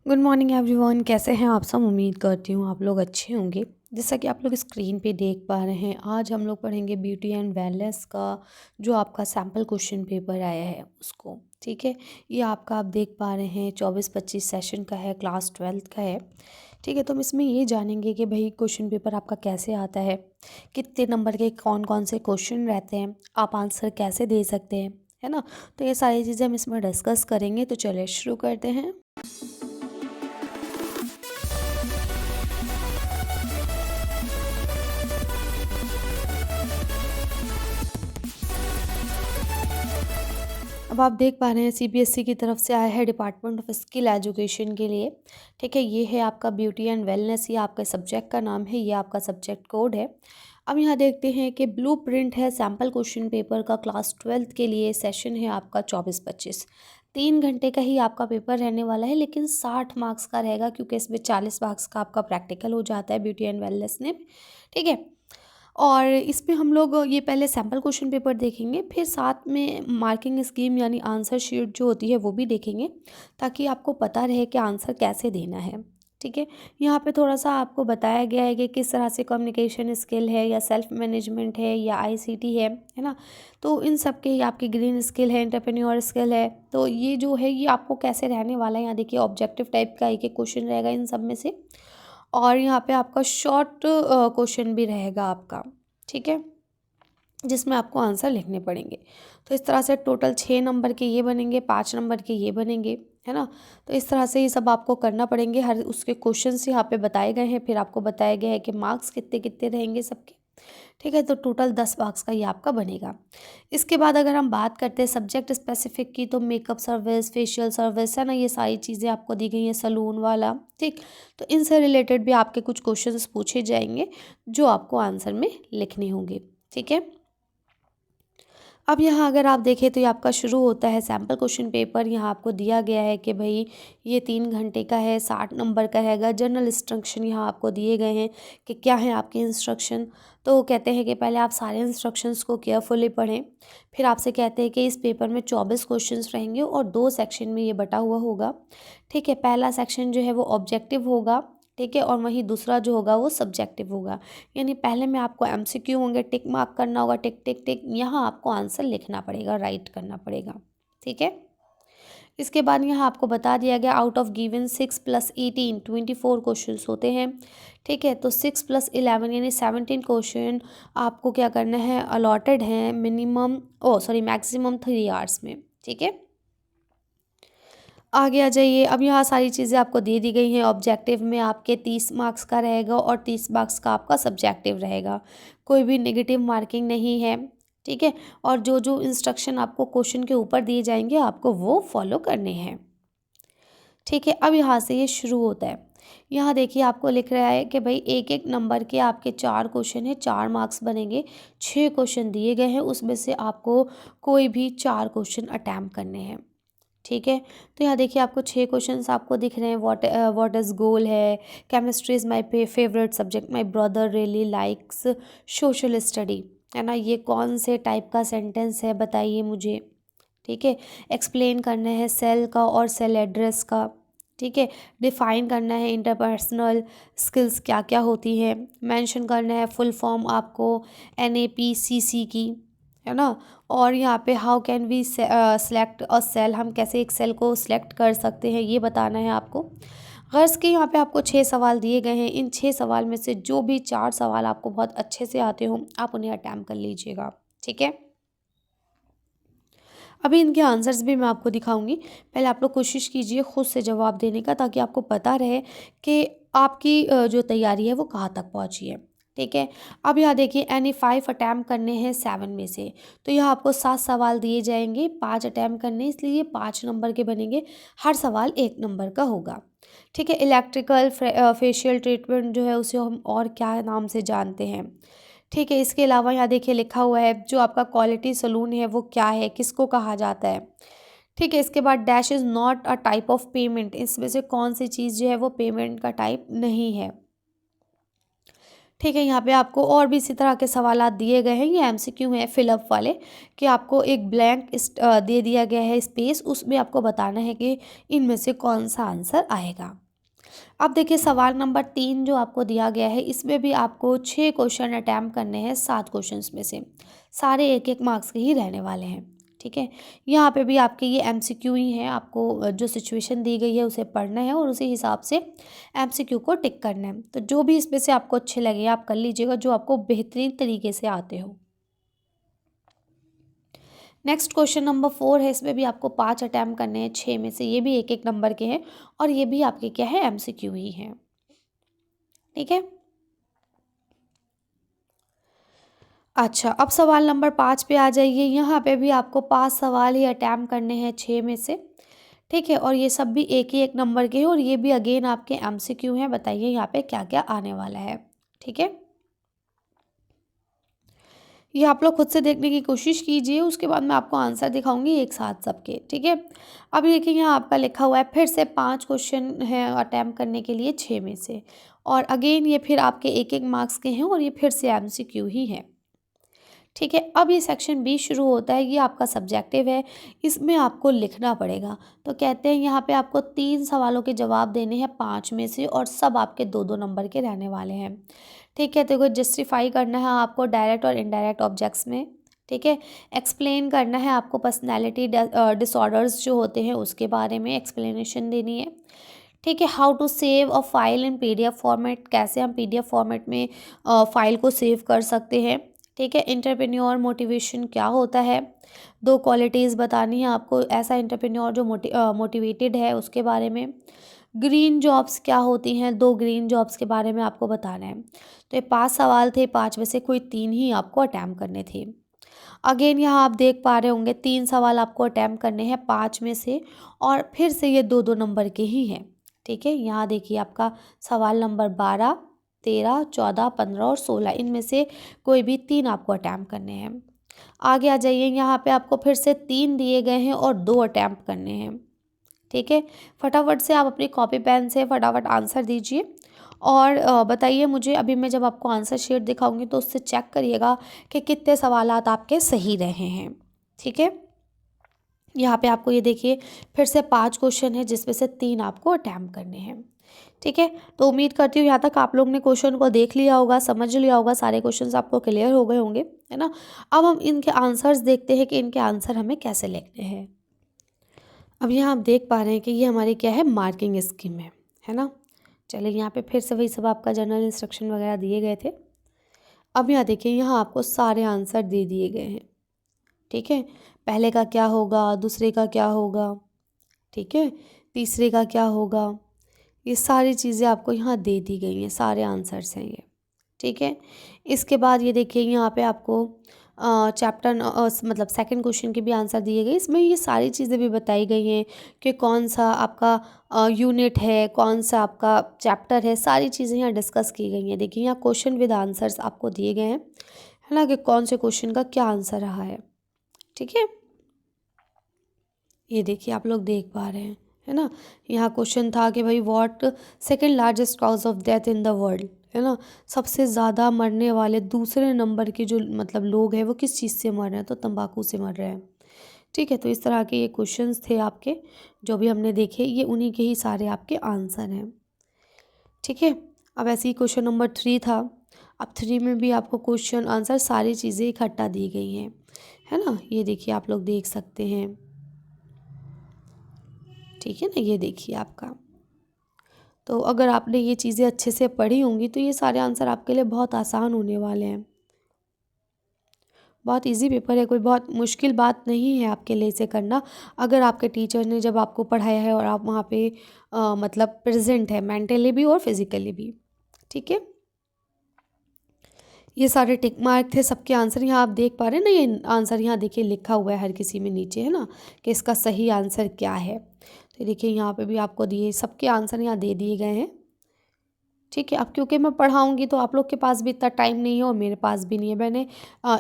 Good morning everyone. कैसे हैं आप सब? उम्मीद करती हूँ आप लोग अच्छे होंगे। जैसा कि आप लोग स्क्रीन पे देख पा रहे हैं, आज हम लोग पढ़ेंगे ब्यूटी एंड वेलनेस का जो आपका सैम्पल क्वेश्चन पेपर आया है उसको। ठीक है, ये आपका आप देख पा रहे हैं 24-25 सेशन का है, क्लास 12th का है। ठीक है, तो हम इसमें ये जानेंगे कि भाई क्वेश्चन पेपर आपका कैसे आता है, कितने नंबर के कौन कौन से क्वेश्चन रहते हैं, आप आंसर कैसे दे सकते हैं, है ना। तो ये सारी चीज़ें हम इसमें डिस्कस करेंगे। तो चलिए शुरू करते हैं। अब आप देख पा रहे हैं सीबीएसई की तरफ से आया है डिपार्टमेंट ऑफ स्किल एजुकेशन के लिए। ठीक है, ये है आपका ब्यूटी एंड वेलनेस, ये आपका सब्जेक्ट का नाम है, ये आपका सब्जेक्ट कोड है। अब यहाँ देखते हैं कि ब्लू प्रिंट है सैम्पल क्वेश्चन पेपर का क्लास 12th के लिए। सेशन है आपका 24-25, 3 घंटे का ही आपका पेपर रहने वाला है, लेकिन 60 मार्क्स का रहेगा क्योंकि इसमें 40 मार्क्स का आपका प्रैक्टिकल हो जाता है ब्यूटी एंड वेलनेस में। ठीक है, और इसमें हम लोग ये पहले सैम्पल क्वेश्चन पेपर देखेंगे, फिर साथ में मार्किंग स्कीम यानी आंसर शीट जो होती है वो भी देखेंगे, ताकि आपको पता रहे कि आंसर कैसे देना है। ठीक है, यहाँ पे थोड़ा सा आपको बताया गया है कि किस तरह से कम्युनिकेशन स्किल है या सेल्फ मैनेजमेंट है या आईसीटी है ना। तो इन सब के आपकी ग्रीन स्किल है, एंटरप्रेन्योर स्किल है, तो ये जो है ये आपको कैसे रहने वाला है। यहाँ देखिए ऑब्जेक्टिव टाइप का एक एक क्वेश्चन रहेगा इन सब में से, और यहाँ पे आपका शॉर्ट क्वेश्चन भी रहेगा आपका। ठीक है, जिसमें आपको आंसर लिखने पड़ेंगे। तो इस तरह से टोटल 6 नंबर के ये बनेंगे, 5 नंबर के ये बनेंगे, है ना। तो इस तरह से ये सब आपको करना पड़ेंगे। हर उसके क्वेश्चंस यहाँ पे बताए गए हैं, फिर आपको बताया गया है कि मार्क्स कितने कितने रहेंगे सबके। ठीक है, तो टोटल 10 मार्क्स का ये आपका बनेगा। इसके बाद अगर हम बात करते हैं सब्जेक्ट स्पेसिफिक की, तो मेकअप सर्विस, फेशियल सर्विस, है ना, ये सारी चीज़ें आपको दी गई हैं, सलून वाला। ठीक, तो इनसे रिलेटेड भी आपके कुछ क्वेश्चंस पूछे जाएंगे जो आपको आंसर में लिखने होंगे। ठीक है, अब यहाँ अगर आप देखें तो ये आपका शुरू होता है सैम्पल क्वेश्चन पेपर। यहाँ आपको दिया गया है कि भाई ये 3 घंटे का है, 60 नंबर का रहेगा। जनरल इंस्ट्रक्शन यहाँ आपको दिए गए हैं कि क्या है आपके इंस्ट्रक्शन। तो कहते हैं कि पहले आप सारे इंस्ट्रक्शंस को केयरफुली पढ़ें। फिर आपसे कहते हैं कि इस पेपर में 24 क्वेश्चंस रहेंगे और 2 सेक्शन में ये बटा हुआ होगा। ठीक है, पहला सेक्शन जो है वो ऑब्जेक्टिव होगा। ठीक है, और वहीं दूसरा जो होगा वो सब्जेक्टिव होगा। यानी पहले में आपको एमसीक्यू होंगे, टिक मार्क करना होगा, टिक टिक टिक, यहाँ आपको आंसर लिखना पड़ेगा, राइट करना पड़ेगा। ठीक है, इसके बाद यहाँ आपको बता दिया गया आउट ऑफ गिवन 6 + 18 24 क्वेश्चन होते हैं। ठीक है, तो 6 + 11 यानी 17 क्वेश्चन आपको क्या करना है, अलॉटेड हैं मैक्सिमम 3 आवर्स में। ठीक है, आगे आ जाइए। अब यहाँ सारी चीज़ें आपको दे दी गई हैं। ऑब्जेक्टिव में आपके 30 मार्क्स का रहेगा और 30 मार्क्स का आपका सब्जेक्टिव रहेगा। कोई भी नेगेटिव मार्किंग नहीं है। ठीक है, और जो जो इंस्ट्रक्शन आपको क्वेश्चन के ऊपर दिए जाएंगे आपको वो फॉलो करने हैं। ठीक है, अब यहाँ से ये शुरू होता है। यहाँ देखिए आपको लिख रहा है कि भाई एक एक नंबर के आपके 4 क्वेश्चन हैं, 4 मार्क्स बनेंगे। 6 क्वेश्चन दिए गए हैं, उसमें से आपको कोई भी 4 क्वेश्चन अटैम्प्ट करने हैं। ठीक है, तो यहाँ देखिए आपको 6 क्वेश्चंस आपको दिख रहे हैं। व्हाट इज़ गोल है, chemistry is my favourite subject, my brother really likes social study, है ना। ये कौन से टाइप का सेंटेंस है बताइए मुझे। ठीक है, एक्सप्लेन करना है सेल का और सेल एड्रेस का। ठीक है, डिफाइन करना है इंटरपर्सनल स्किल्स क्या क्या होती है। मेंशन करना है फुल फॉर्म आपको NAPCC की, है ना। और यहाँ पे how can we select a cell, हम कैसे एक सेल को सिलेक्ट कर सकते हैं ये बताना है आपको। गर्ल्स के यहाँ पे आपको 6 सवाल दिए गए हैं। इन 6 सवाल में से जो भी 4 सवाल आपको बहुत अच्छे से आते हो आप उन्हें अटैम्प्ट कर लीजिएगा। ठीक है, अभी इनके आंसर्स भी मैं आपको दिखाऊंगी। पहले आप लोग कोशिश कीजिए खुद से जवाब देने का, ताकि आपको पता रहे कि आपकी जो तैयारी है वो कहाँ तक पहुँची है। ठीक है, अब यहाँ देखिए NA5 अटैम्प्ट करने हैं 7 में से, तो यहाँ आपको 7 सवाल दिए जाएंगे, 5 अटैम्प्ट करने, इसलिए 5 नंबर के बनेंगे। हर सवाल 1 नंबर का होगा। ठीक है, इलेक्ट्रिकल फेशियल ट्रीटमेंट जो है उसे हम और क्या नाम से जानते हैं। ठीक है, इसके अलावा यहाँ देखिए लिखा हुआ है जो आपका क्वालिटी सलून है वो क्या है, किसको कहा जाता है। ठीक है, इसके बाद dash is not a type of payment, इसमें से कौन सी चीज़ जो है वो पेमेंट का टाइप नहीं है। ठीक है, यहाँ पे आपको और भी इसी तरह के सवालात दिए गए हैं। ये एमसीक्यू हैं फिलअप वाले, कि आपको एक ब्लैंक दे दिया गया है स्पेस, उसमें आपको बताना है कि इनमें से कौन सा आंसर आएगा। अब देखिए सवाल नंबर 3 जो आपको दिया गया है, इसमें भी आपको 6 क्वेश्चन अटैम्प्ट करने हैं 7 क्वेश्चंस में से। सारे 1-1 मार्क्स के ही रहने वाले हैं। ठीक है, यहाँ पे भी आपके ये एमसीक्यू ही हैं। आपको जो सिचुएशन दी गई है उसे पढ़ना है और उसी हिसाब से एमसीक्यू को टिक करना है। तो जो भी इसमें से आपको अच्छे लगे आप कर लीजिएगा, जो आपको बेहतरीन तरीके से आते हो। नेक्स्ट क्वेश्चन नंबर 4 है, इसमें भी आपको 5 अटैम्प्ट करने हैं 6 में से। ये भी 1-1 नंबर के हैं और ये भी आपके क्या है, एमसीक्यू ही हैं। ठीक है, अच्छा अब सवाल नंबर 5 पे आ जाइए। यहाँ पे भी आपको 5 सवाल ही अटैम्प्ट करने हैं 6 में से। ठीक है, और ये सब भी 1-1 नंबर के हैं और ये भी अगेन आपके एमसीक्यू हैं। बताइए यहाँ पे क्या क्या आने वाला है। ठीक है, ये आप लोग खुद से देखने की कोशिश कीजिए, उसके बाद मैं आपको आंसर दिखाऊंगी एक साथ सबके। ठीक है, अब देखिए यहाँ आपका लिखा हुआ है फिर से 5 क्वेश्चन हैं अटैम्प्ट करने के लिए 6 में से, और अगेन ये फिर आपके 1-1 मार्क्स के हैं और ये फिर से एमसीक्यू ही हैं। ठीक है, अब ये सेक्शन बी शुरू होता है। ये आपका सब्जेक्टिव है, इसमें आपको लिखना पड़ेगा। तो कहते हैं यहाँ पे आपको 3 सवालों के जवाब देने हैं 5 में से, और सब आपके 2-2 नंबर के रहने वाले हैं। ठीक है, तो कोई जस्टिफाई करना है आपको डायरेक्ट और इनडायरेक्ट ऑब्जेक्ट्स में। ठीक है, एक्सप्लेन करना है आपको पर्सनैलिटी डिसऑर्डर्स जो होते हैं उसके बारे में एक्सप्लेनेशन देनी है। ठीक है, how to save a file in PDF format, कैसे हम पीडीएफ फॉर्मेट में फाइल को सेव कर सकते हैं। ठीक है, एंटरप्रेन्योर मोटिवेशन क्या होता है, 2 क्वालिटीज़ बतानी है आपको, ऐसा एंटरप्रेन्योर जो मोटिवेटेड है उसके बारे में। ग्रीन जॉब्स क्या होती हैं, 2 ग्रीन जॉब्स के बारे में आपको बताना है। तो ये 5 सवाल थे, 5 में से कोई 3 ही आपको अटैम्प्ट करने थे। अगेन यहाँ आप देख पा रहे होंगे 3 सवाल आपको अटैम्प्ट करने हैं 5 में से, और फिर से ये 2-2 नंबर के ही हैं। ठीक है, यहाँ देखिए आपका सवाल नंबर 12, 13, 14, 15 और 16, इनमें से कोई भी 3 आपको अटैम्प्ट करने हैं। आगे आ जाइए, यहाँ पे आपको फिर से 3 दिए गए हैं और 2 अटैम्प्ट करने हैं। ठीक है, फटाफट से आप अपनी कॉपी पेन से फटाफट आंसर दीजिए और बताइए मुझे। अभी मैं जब आपको आंसर शीट दिखाऊंगी तो उससे चेक करिएगा कि कितने सवालात आपके सही रहे हैं। ठीक है, यहाँ पे आपको ये देखिए फिर से 5 क्वेश्चन है जिसमें से 3 आपको अटैम्प्ट करने हैं। ठीक है, तो उम्मीद करती हूँ यहाँ तक आप लोग ने क्वेश्चन को देख लिया होगा, समझ लिया होगा, सारे क्वेश्चंस आपको क्लियर हो गए होंगे, है ना। अब हम इनके आंसर्स देखते हैं कि इनके आंसर हमें कैसे लिखने हैं। अब यहाँ आप देख पा रहे हैं कि ये हमारी क्या है, मार्किंग स्कीम है ना। चलिए यहाँ पे फिर से वही सब आपका जनरल इंस्ट्रक्शन वगैरह दिए गए थे। अब यहाँ देखिए, यहाँ आपको सारे आंसर दे दिए गए हैं। ठीक है, पहले का क्या होगा, दूसरे का क्या होगा, ठीक है, तीसरे का क्या होगा, ये सारी चीज़ें आपको यहाँ दे दी गई हैं, सारे आंसर्स हैं ये। ठीक है, इसके बाद ये देखिए यहाँ पे आपको चैप्टर मतलब सेकंड क्वेश्चन के भी आंसर दिए गए। इसमें ये सारी चीज़ें भी बताई गई हैं कि कौन सा आपका यूनिट है, कौन सा आपका चैप्टर है, सारी चीज़ें यहाँ डिस्कस की गई हैं। देखिए यहाँ क्वेश्चन विद आंसर्स आपको दिए गए हैं, है ना, कि कौन से क्वेश्चन का क्या आंसर रहा है। ठीक है, ये देखिए आप लोग देख पा रहे हैं, है ना। यहाँ क्वेश्चन था कि भाई what second largest cause of death in the world, है ना, सबसे ज़्यादा मरने वाले दूसरे नंबर के जो मतलब लोग हैं वो किस चीज़ से मर रहे हैं, तो तंबाकू से मर रहे हैं। ठीक है, तो इस तरह के ये क्वेश्चंस थे आपके जो भी हमने देखे, ये उन्हीं के ही सारे आपके आंसर हैं। ठीक है, अब ऐसे ही क्वेश्चन नंबर 3 था। अब 3 में भी आपको क्वेश्चन आंसर सारी चीज़ें इकट्ठा दी गई हैं, है ना। ये देखिए आप लोग देख सकते हैं। ठीक है ना, ये देखिए आपका, तो अगर आपने ये चीज़ें अच्छे से पढ़ी होंगी तो ये सारे आंसर आपके लिए बहुत आसान होने वाले हैं। बहुत इजी पेपर है, कोई बहुत मुश्किल बात नहीं है आपके लिए इसे करना, अगर आपके टीचर ने जब आपको पढ़ाया है और आप वहाँ पे मतलब प्रेजेंट है मेंटली भी और फिजिकली भी। ठीक है, ये सारे टिक मार्क थे, सबके आंसर यहाँ आप देख पा रहे हैं ना। ये आंसर यहाँ देखिए लिखा हुआ है हर किसी में नीचे, है ना, कि इसका सही आंसर क्या है। तो देखिए यहाँ पे भी आपको दिए सबके आंसर यहाँ दे दिए गए हैं। ठीक है। अब क्योंकि मैं पढ़ाऊँगी तो आप लोग के पास भी इतना टाइम नहीं है और मेरे पास भी नहीं है। मैंने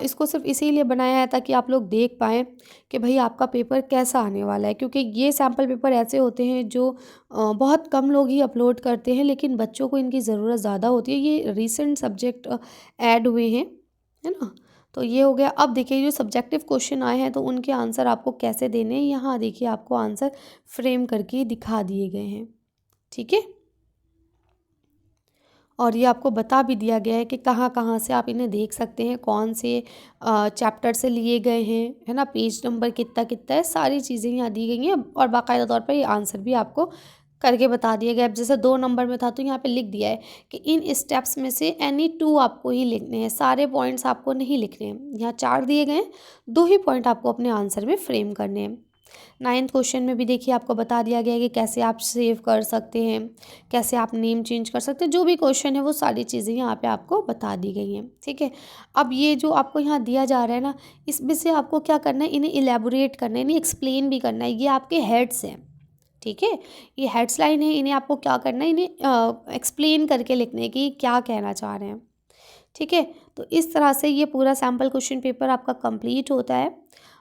इसको सिर्फ़ इसीलिए बनाया है ताकि आप लोग देख पाएँ कि भई आपका पेपर कैसा आने वाला है। क्योंकि ये सैंपल पेपर ऐसे होते हैं जो बहुत कम लोग ही अपलोड करते हैं, लेकिन बच्चों को इनकी ज़रूरत ज़्यादा होती है। ये रीसेंट सब्जेक्ट ऐड हुए हैं, है ना? तो ये हो गया। अब देखिए जो सब्जेक्टिव क्वेश्चन आए हैं तो उनके आंसर आपको कैसे देने हैं, यहाँ देखिए आपको आंसर फ्रेम करके दिखा दिए गए हैं। ठीक है? और ये आपको बता भी दिया गया है कि कहाँ-कहाँ से आप इन्हें देख सकते हैं, कौन से चैप्टर से लिए गए हैं, है ना? पेज नंबर कितना-कितना है, सारी चीज़ें यहाँ दी गई हैं और बाकायदा तौर पर ये आंसर भी आपको करके बता दिया गया है। अब जैसे 2 नंबर में था तो यहाँ पे लिख दिया है कि इन स्टेप्स में से एनी 2 आपको ही लिखने हैं, सारे पॉइंट्स आपको नहीं लिखने हैं। यहाँ 4 दिए गए हैं, 2 ही पॉइंट आपको अपने आंसर में फ्रेम करने हैं। 9th क्वेश्चन में भी देखिए आपको बता दिया गया है कि कैसे आप सेव कर सकते हैं, कैसे आप नेम चेंज कर सकते हैं। जो भी क्वेश्चन है वो सारी चीज़ें यहाँ पे आपको बता दी गई हैं, ठीक है। अब ये जो आपको यहाँ दिया जा रहा है ना, इसमें से आपको क्या करना है, इन्हें इलेबोरेट करना है, इन्हें एक्सप्लेन भी करना है। ये आपके हेड्स हैं, ठीक है। ये हेड्स लाइन है, इन्हें आपको क्या करना है, इन्हें एक्सप्लेन करके लिखना है कि ये क्या कहना चाह रहे हैं, ठीक है। तो इस तरह से ये पूरा सैम्पल क्वेश्चन पेपर आपका कंप्लीट होता है।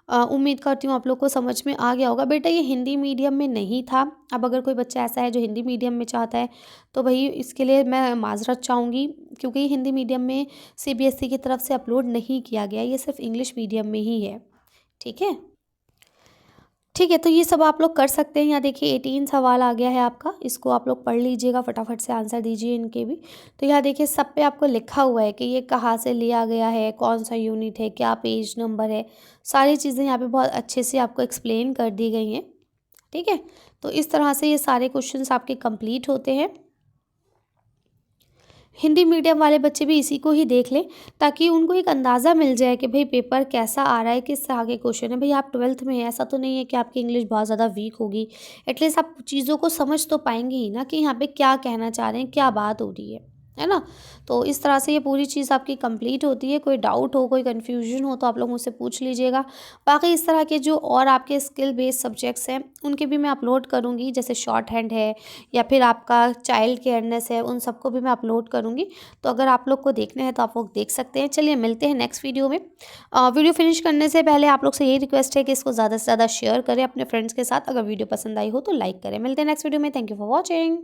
उम्मीद करती हूँ आप लोग को समझ में आ गया होगा। बेटा ये हिंदी मीडियम में नहीं था। अब अगर कोई बच्चा ऐसा है जो हिंदी मीडियम में चाहता है तो भई इसके लिए मैं माज़रत चाहूँगी, क्योंकि ये हिंदी मीडियम में सीबीएसई की तरफ से अपलोड नहीं किया गया, ये सिर्फ़ इंग्लिश मीडियम में ही है, ठीक है। ठीक है, तो ये सब आप लोग कर सकते हैं। यहाँ देखिए 18 सवाल आ गया है आपका, इसको आप लोग पढ़ लीजिएगा, फटाफट से आंसर दीजिए इनके भी। तो यहाँ देखिए सब पे आपको लिखा हुआ है कि ये कहाँ से लिया गया है, कौन सा यूनिट है, क्या पेज नंबर है, सारी चीज़ें यहाँ पे बहुत अच्छे से आपको एक्सप्लेन कर दी गई हैं, ठीक है। तो इस तरह से ये सारे क्वेश्चंस आपके कंप्लीट होते हैं। हिंदी मीडियम वाले बच्चे भी इसी को ही देख लें ताकि उनको एक अंदाज़ा मिल जाए कि भाई पेपर कैसा आ रहा है, किस तरह के क्वेश्चन है। भाई आप 12th में हैं, ऐसा तो नहीं है कि आपकी इंग्लिश बहुत ज़्यादा वीक होगी। एटलीस्ट आप चीज़ों को समझ तो पाएंगे ही ना कि यहाँ पे क्या कहना चाह रहे हैं, क्या बात हो रही है ना। तो इस तरह से ये पूरी चीज़ आपकी कंप्लीट होती है। कोई डाउट हो, कोई कन्फ्यूजन हो तो आप लोग मुझसे पूछ लीजिएगा। बाकी इस तरह के जो और आपके स्किल बेस्ड सब्जेक्ट्स हैं उनके भी मैं अपलोड करूँगी, जैसे शॉर्ट हैंड है या फिर आपका चाइल्ड केयरनेस है, उन सबको भी मैं अपलोड करूँगी। तो अगर आप लोग को देखना है तो आप लोग देख सकते हैं। चलिए मिलते हैं नेक्स्ट वीडियो में। वीडियो फिनिश करने से पहले आप लोग से यही रिक्वेस्ट है कि इसको ज़्यादा से ज़्यादा शेयर करें अपने फ्रेंड्स के साथ। अगर वीडियो पसंद आई हो तो लाइक करें। मिलते हैं नेक्स्ट वीडियो में। Thank you for watching.